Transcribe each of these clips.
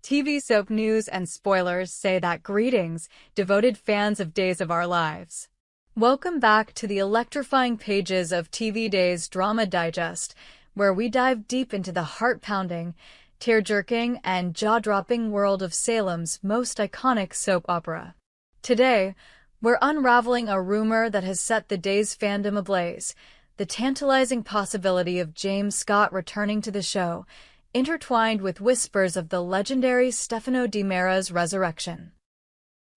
TV soap news and spoilers say that greetings, devoted fans of Days of Our Lives. Welcome back to the electrifying pages of TV Days Drama Digest, where we dive deep into the heart-pounding, tear-jerking, and jaw-dropping world of Salem's most iconic soap opera. Today, we're unraveling a rumor that has set the Days fandom ablaze, the tantalizing possibility of James Scott returning to the show, intertwined with whispers of the legendary Stefano Di Mera's resurrection.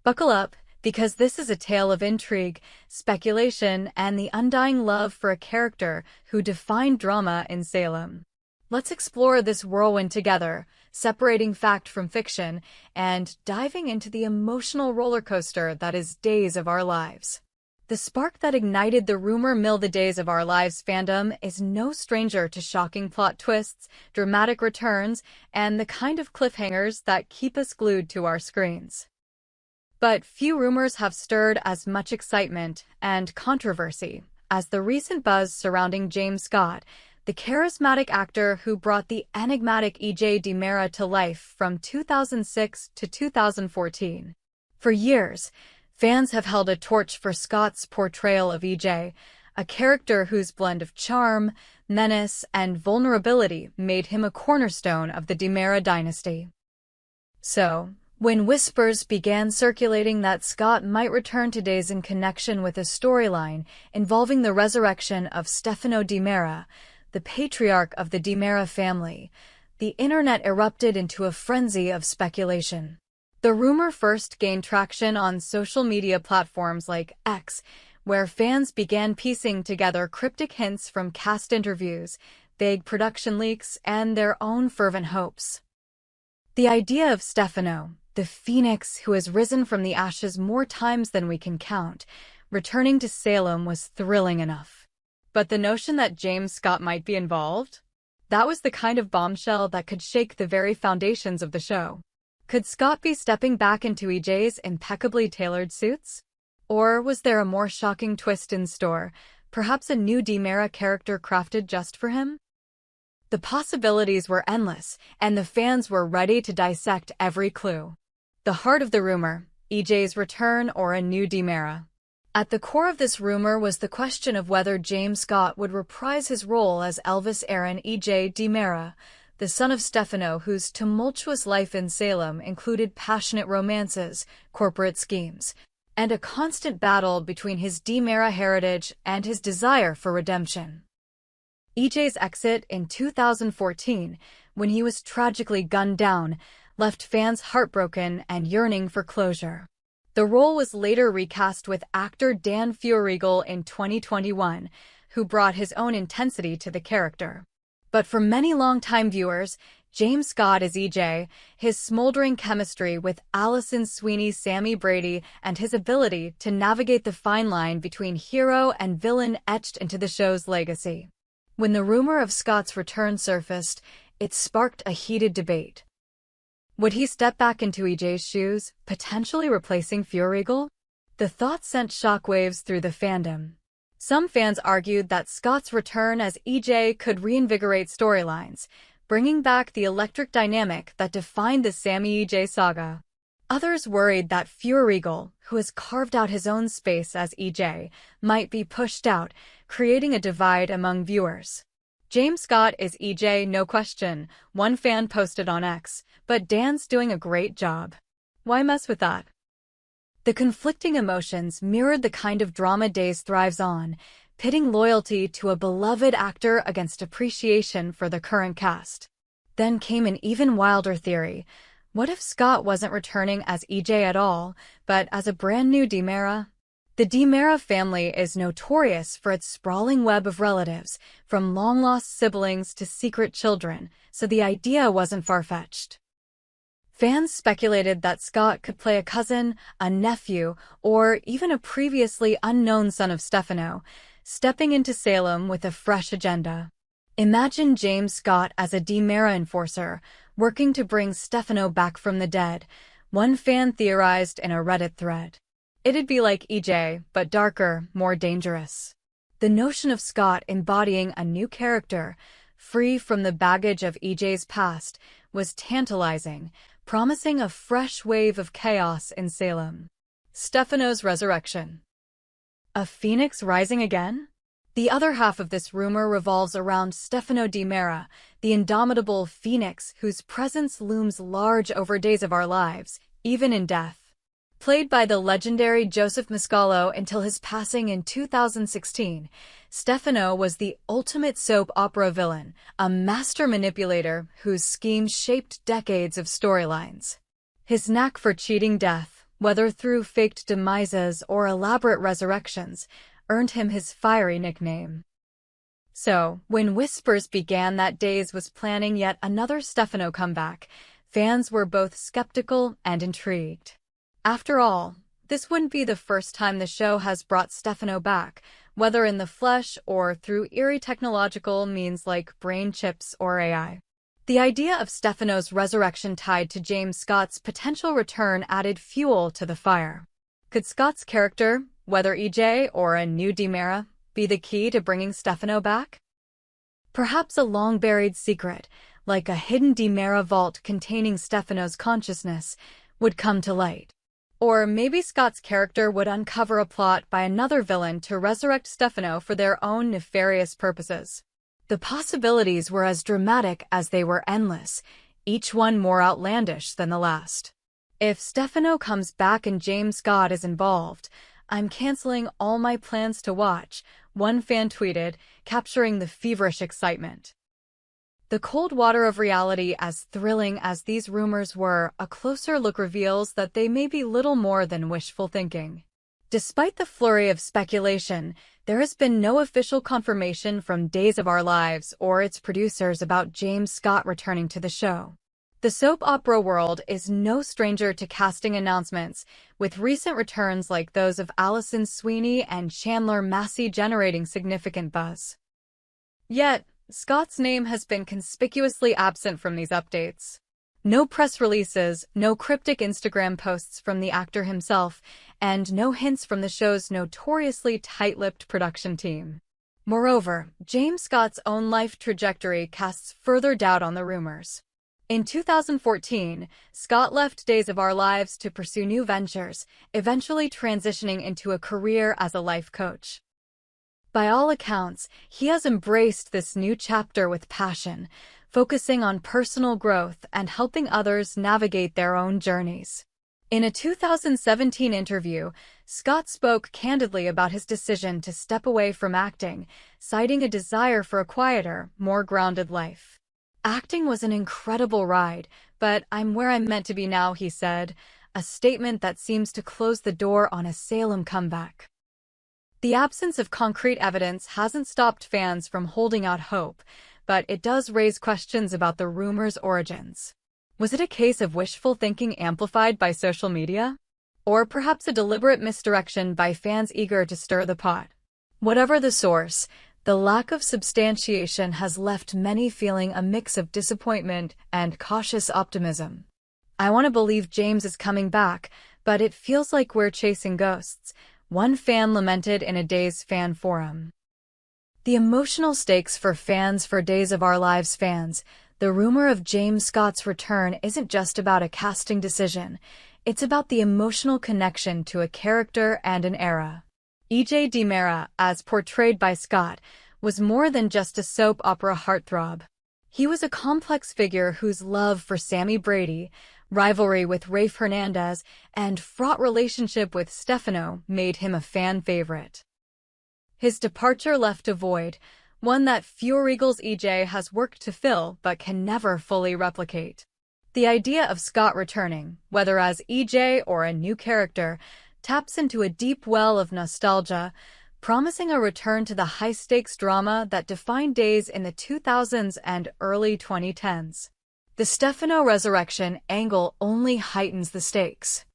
Buckle up, because this is a tale of intrigue, speculation, and the undying love for a character who defined drama in Salem. Let's explore this whirlwind together, separating fact from fiction, and diving into the emotional roller coaster that is Days of Our Lives. The spark that ignited the rumor mill the Days of Our Lives fandom is no stranger to shocking plot twists, dramatic returns, and the kind of cliffhangers that keep us glued to our screens. But few rumors have stirred as much excitement and controversy as the recent buzz surrounding James Scott, the charismatic actor who brought the enigmatic EJ Di Mera to life from 2006 to 2014. For years, fans have held a torch for Scott's portrayal of EJ, a character whose blend of charm, menace, and vulnerability made him a cornerstone of the Di Mera dynasty. So, when whispers began circulating that Scott might return to Days in connection with a storyline involving the resurrection of Stefano Di Mera, the patriarch of the Di Mera family, the internet erupted into a frenzy of speculation. The rumor first gained traction on social media platforms like X, where fans began piecing together cryptic hints from cast interviews, vague production leaks, and their own fervent hopes. The idea of Stefano, the phoenix who has risen from the ashes more times than we can count, returning to Salem was thrilling enough. But the notion that James Scott might be involved? That was the kind of bombshell that could shake the very foundations of the show. Could Scott be stepping back into EJ's impeccably tailored suits? Or was there a more shocking twist in store, perhaps a new Di Mera character crafted just for him? The possibilities were endless, and the fans were ready to dissect every clue. The heart of the rumor, EJ's return or a new Di Mera. At the core of this rumor was the question of whether James Scott would reprise his role as Elvis Aaron EJ Di Mera, the son of Stefano, whose tumultuous life in Salem included passionate romances, corporate schemes, and a constant battle between his Di Mera heritage and his desire for redemption. EJ's exit in 2014, when he was tragically gunned down, left fans heartbroken and yearning for closure. The role was later recast with actor Dan Feuerriege in 2021, who brought his own intensity to the character. But for many longtime viewers, James Scott as EJ, his smoldering chemistry with Alison Sweeney's Sammy Brady, and his ability to navigate the fine line between hero and villain etched into the show's legacy. When the rumor of Scott's return surfaced, it sparked a heated debate. Would he step back into EJ's shoes, potentially replacing Feuerriege? The thought sent shockwaves through the fandom. Some fans argued that Scott's return as EJ could reinvigorate storylines, bringing back the electric dynamic that defined the Sammy EJ saga. Others worried that Feuerriege, who has carved out his own space as EJ, might be pushed out, creating a divide among viewers. James Scott is EJ, no question, one fan posted on X, but Dan's doing a great job. Why mess with that? The conflicting emotions mirrored the kind of drama Days thrives on, pitting loyalty to a beloved actor against appreciation for the current cast. Then came an even wilder theory. What if Scott wasn't returning as EJ at all, but as a brand new Di Mera? The Di Mera family is notorious for its sprawling web of relatives, from long-lost siblings to secret children, so the idea wasn't far-fetched. Fans speculated that Scott could play a cousin, a nephew, or even a previously unknown son of Stefano, stepping into Salem with a fresh agenda. Imagine James Scott as a Di Mera enforcer, working to bring Stefano back from the dead, one fan theorized in a Reddit thread. It'd be like EJ, but darker, more dangerous. The notion of Scott embodying a new character, free from the baggage of EJ's past, was tantalizing, promising a fresh wave of chaos in Salem. Stefano's resurrection. A phoenix rising again? The other half of this rumor revolves around Stefano Di Mera, the indomitable phoenix whose presence looms large over Days of Our Lives, even in death. Played by the legendary Joseph Mascalo until his passing in 2016, Stefano was the ultimate soap opera villain, a master manipulator whose schemes shaped decades of storylines. His knack for cheating death, whether through faked demises or elaborate resurrections, earned him his fiery nickname. So, when whispers began that Days was planning yet another Stefano comeback, fans were both skeptical and intrigued. After all, this wouldn't be the first time the show has brought Stefano back, whether in the flesh or through eerie technological means like brain chips or AI. The idea of Stefano's resurrection tied to James Scott's potential return added fuel to the fire. Could Scott's character, whether EJ or a new Di Mera, be the key to bringing Stefano back? Perhaps a long-buried secret, like a hidden Di Mera vault containing Stefano's consciousness, would come to light. Or maybe Scott's character would uncover a plot by another villain to resurrect Stefano for their own nefarious purposes. The possibilities were as dramatic as they were endless, each one more outlandish than the last. If Stefano comes back and James Scott is involved, I'm canceling all my plans to watch, one fan tweeted, capturing the feverish excitement. The cold water of reality, as thrilling as these rumors were, a closer look reveals that they may be little more than wishful thinking. Despite the flurry of speculation, there has been no official confirmation from Days of Our Lives or its producers about James Scott returning to the show. The soap opera world is no stranger to casting announcements, with recent returns like those of Alison Sweeney and Chandler Massey generating significant buzz. Yet, Scott's name has been conspicuously absent from these updates. No press releases, no cryptic Instagram posts from the actor himself, and no hints from the show's notoriously tight-lipped production team. Moreover, James Scott's own life trajectory casts further doubt on the rumors. In 2014, Scott left Days of Our Lives to pursue new ventures, eventually transitioning into a career as a life coach. By all accounts, he has embraced this new chapter with passion, focusing on personal growth and helping others navigate their own journeys. In a 2017 interview, Scott spoke candidly about his decision to step away from acting, citing a desire for a quieter, more grounded life. Acting was an incredible ride, but I'm where I'm meant to be now, he said, a statement that seems to close the door on a Salem comeback. The absence of concrete evidence hasn't stopped fans from holding out hope, but it does raise questions about the rumor's origins. Was it a case of wishful thinking amplified by social media? Or perhaps a deliberate misdirection by fans eager to stir the pot? Whatever the source, the lack of substantiation has left many feeling a mix of disappointment and cautious optimism. I want to believe James is coming back, but it feels like we're chasing ghosts, one fan lamented in a Days fan forum. The emotional stakes for fans for Days of Our Lives fans, the rumor of James Scott's return isn't just about a casting decision, it's about the emotional connection to a character and an era. EJ Di Mera, as portrayed by Scott, was more than just a soap opera heartthrob. He was a complex figure whose love for Sammy Brady, rivalry with Rafe Hernandez, and fraught relationship with Stefano made him a fan favorite. His departure left a void, one that Feuerriege's EJ has worked to fill but can never fully replicate. The idea of Scott returning, whether as EJ or a new character, taps into a deep well of nostalgia, promising a return to the high-stakes drama that defined Days in the 2000s and early 2010s. The Stefano resurrection angle only heightens the stakes.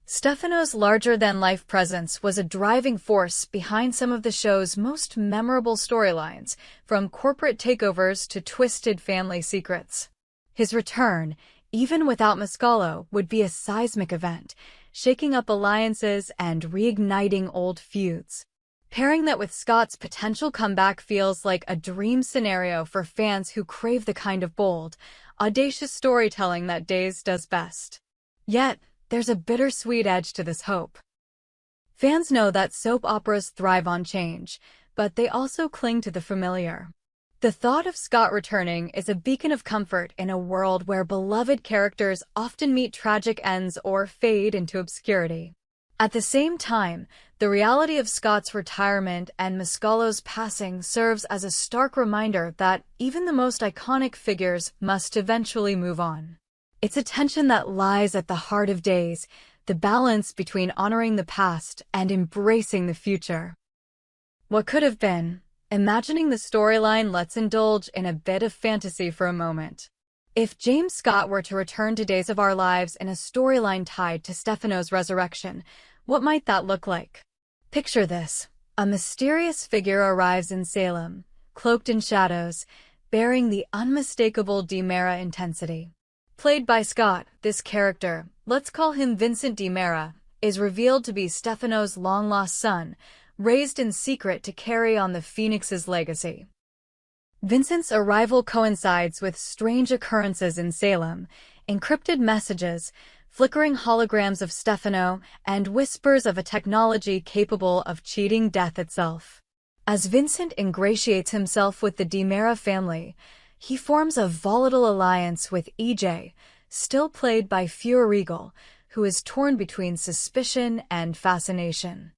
Stefano's larger-than-life presence was a driving force behind some of the show's most memorable storylines, from corporate takeovers to twisted family secrets. His return, even without Mascalo, would be a seismic event, shaking up alliances and reigniting old feuds. Pairing that with Scott's potential comeback feels like a dream scenario for fans who crave the kind of bold, audacious storytelling that Days does best. Yet, there's a bittersweet edge to this hope. Fans know that soap operas thrive on change, but they also cling to the familiar. The thought of Scott returning is a beacon of comfort in a world where beloved characters often meet tragic ends or fade into obscurity. At the same time, the reality of Scott's retirement and Mascolo's passing serves as a stark reminder that even the most iconic figures must eventually move on. It's a tension that lies at the heart of Days, the balance between honoring the past and embracing the future. What could have been? Imagining the storyline, let's indulge in a bit of fantasy for a moment. If James Scott were to return to Days of Our Lives in a storyline tied to Stefano's resurrection, what might that look like? Picture this. A mysterious figure arrives in Salem, cloaked in shadows, bearing the unmistakable DiMera intensity. Played by Scott, this character, let's call him Vincent DiMera, is revealed to be Stefano's long-lost son, raised in secret to carry on the Phoenix's legacy. Vincent's arrival coincides with strange occurrences in Salem, encrypted messages, flickering holograms of Stefano, and whispers of a technology capable of cheating death itself. As Vincent ingratiates himself with the DiMera family, he forms a volatile alliance with EJ, still played by Feuerriege, who is torn between suspicion and fascination.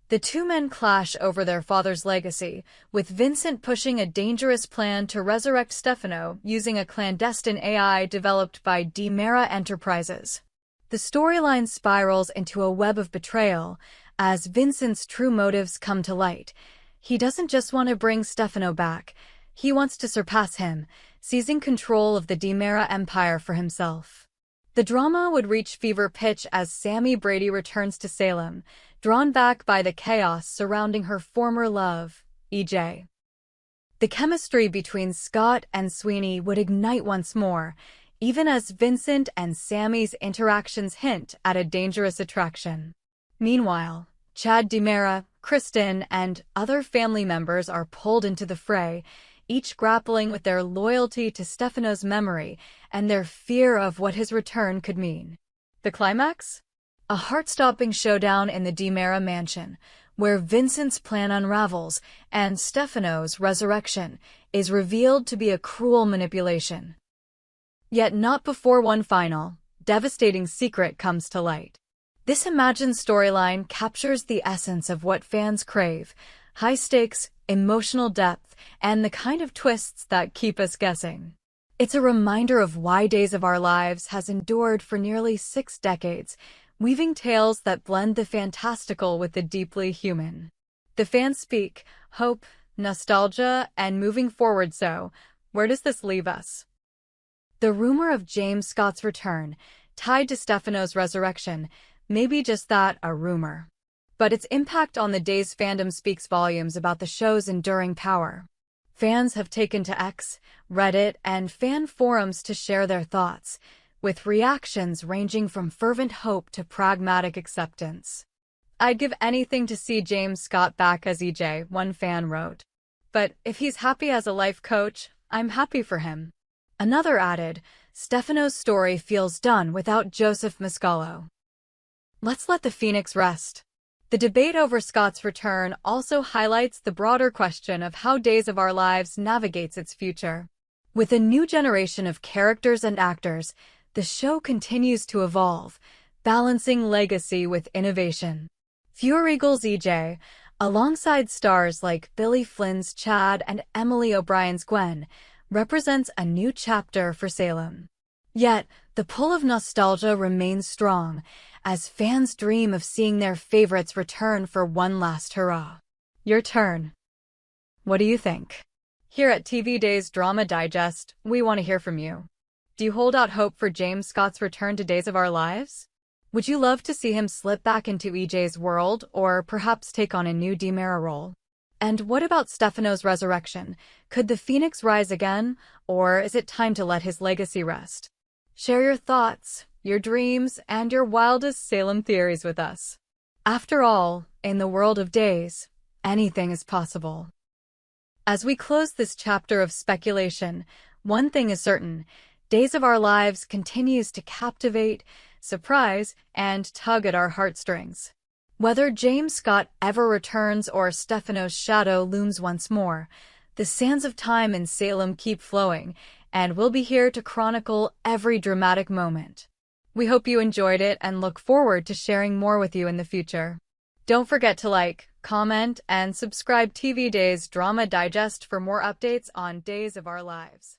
The two men clash over their father's legacy, with Vincent pushing a dangerous plan to resurrect Stefano using a clandestine AI developed by DiMera Enterprises. The storyline spirals into a web of betrayal as Vincent's true motives come to light. He doesn't just want to bring Stefano back, he wants to surpass him, seizing control of the DiMera empire for himself. The drama would reach fever pitch as Sammy Brady returns to Salem, drawn back by the chaos surrounding her former love, EJ. The chemistry between Scott and Sweeney would ignite once more, even as Vincent and Sammy's interactions hint at a dangerous attraction. Meanwhile, Chad DiMera, Kristen, and other family members are pulled into the fray, each grappling with their loyalty to Stefano's memory and their fear of what his return could mean. The climax? A heart-stopping showdown in the DiMera mansion, where Vincent's plan unravels and Stefano's resurrection is revealed to be a cruel manipulation. Yet not before one final, devastating secret comes to light. This imagined storyline captures the essence of what fans crave: high stakes, emotional depth, and the kind of twists that keep us guessing. It's a reminder of why Days of Our Lives has endured for nearly 6 decades, weaving tales that blend the fantastical with the deeply human. The fans speak, hope, nostalgia, and moving forward. So, where does this leave us? The rumor of James Scott's return, tied to Stefano's resurrection, may be just that, a rumor. But its impact on the Days fandom speaks volumes about the show's enduring power. Fans have taken to X, Reddit, and fan forums to share their thoughts, with reactions ranging from fervent hope to pragmatic acceptance. "I'd give anything to see James Scott back as EJ," one fan wrote. "But if he's happy as a life coach, I'm happy for him." Another added, "Stefano's story feels done without Joseph Mascolo. Let's let the Phoenix rest." The debate over Scott's return also highlights the broader question of how Days of Our Lives navigates its future. With a new generation of characters and actors, the show continues to evolve, balancing legacy with innovation. Feuerriege's EJ, alongside stars like Billy Flynn's Chad and Emily O'Brien's Gwen, represents a new chapter for Salem. Yet, the pull of nostalgia remains strong, as fans dream of seeing their favorites return for one last hurrah. Your turn. What do you think? Here at TV Days Drama Digest, we want to hear from you. Do you hold out hope for James Scott's return to Days of Our Lives? Would you love to see him slip back into EJ's world, or perhaps take on a new DiMera role? And what about Stefano's resurrection? Could the Phoenix rise again, or is it time to let his legacy rest? Share your thoughts, your dreams, and your wildest Salem theories with us. After all, in the world of Days, anything is possible. As we close this chapter of speculation, One thing is certain, Days of Our Lives continues to captivate, surprise, and tug at our heartstrings. Whether James Scott ever returns or Stefano's shadow looms once more, the sands of time in Salem keep flowing, and we'll be here to chronicle every dramatic moment. We hope you enjoyed it and look forward to sharing more with you in the future. Don't forget to like, comment, and subscribe TV Days Drama Digest for more updates on Days of Our Lives.